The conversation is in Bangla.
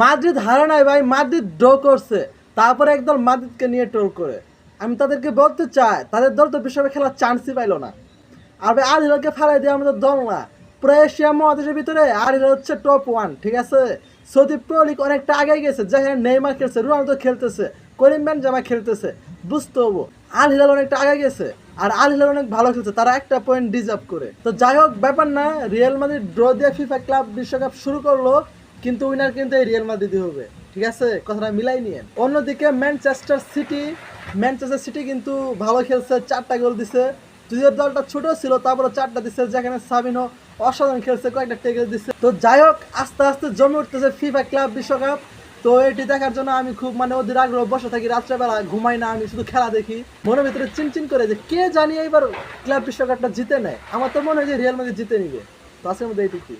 মাদ্রিদ হারে নাই ভাই, মাদ্রিদ ড্র করছে, তারপরে একদল মাদ্রিদকে নিয়ে ট্রোল করে। আমি তাদেরকে বলতে চাই, তাদের দল তো বিশ্বকাপে খেলার চান্সই পাইলো না। আর ভাই আল হিলালকে ফেলাই দিয়ে আমাদের দল না, পুরো এশিয়া মহাদেশের ভিতরে আল হিলাল হচ্ছে টপ ওয়ান, ঠিক আছে। সৌদি প্রো লিগ অনেকটা আগে গেছে, যেখানে নেইমার খেলছে, রোনালদো খেলতেছে, করিম বেনজেমা খেলতেছে, বুঝতে হবো আল হিলাল অনেকটা আগে গেছে। আর আল হিলাল অনেক ভালো খেলছে, তারা একটা পয়েন্ট ডিজার্ভ করে। তো যাই হোক, ব্যাপার না, রিয়াল মাদ্রিদ ড্র দিয়ে ফিফা ক্লাব বিশ্বকাপ শুরু করলো, কিন্তু উইনার কিন্তু এই রিয়াল মাদ্রিদই হবে, ঠিক আছে, কথাটা মিলাই নিয়ে। অন্যদিকে ম্যানচেস্টার সিটি কিন্তু ভালো খেলছে, 4টা গোল দিছে। যদিও দলটা ছোট ছিল, তারপরে 4টা দিচ্ছে, যেখানে সাবিনো অসাধারণ খেলছে, কয়েকটা টেকেল দিচ্ছে। তো যাই হোক, আস্তে আস্তে জমে উঠতেছে ফিফা ক্লাব বিশ্বকাপ। তো এটি দেখার জন্য আমি খুব অধীর আগ্রহ বসে থাকি, রাত্রেবেলা ঘুমাই না, আমি শুধু খেলা দেখি। মনের ভিতরে চিনচিন করে যে কে জানি এবার ক্লাব বিশ্বকাপটা জিতে নেয়। আমার তো মনে হয় যে রিয়াল মাদ্রিদ জিতে নিবে। তো আজকের মধ্যে এইটুকুই।